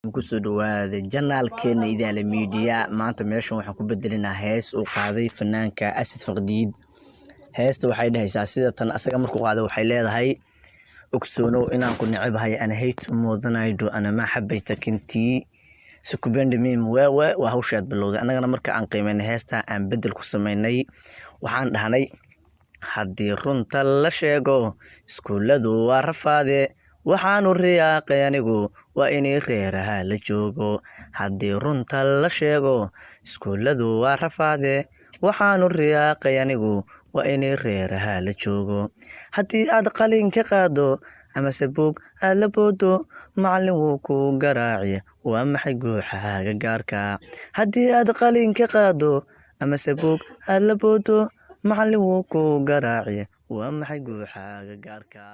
kusoo dhawaada janaalkeena Idaale Media. maanta meeshan waxaan ku bedelinaa hees uu qaaday fanaanka Asad Faqdiid. heesta waxay dhahaysaa sida tan, asaga markuu qaado waxay leedahay ogsoonow inaan ku nicebahay ana hate moodanaydo ana ma xabayta kintii sukubende mim wewe waa hawshaad bilowday. annagana marka aan qiimeynay heesta aan bedel ku sameynay waxaan dhahnay haddii runta la sheego iskuuladu waa rafaade waxaanu riyaaqay anigu waa inay reeraha la joogo. haddii runta la sheego iskuuladu waa rafaade waxaanu riyaaqay anigu waa inay reeraha la joogo. haddii aad qalin ka qaado ama sabuug aad la boodo macallin wuu ku garaaci waa maxay guuxaaga gaarka. haddii aad qalin ka qaado ama sabuug aad la boodo macallin wuu ku garaaci waa maxay guuxaaga gaarka.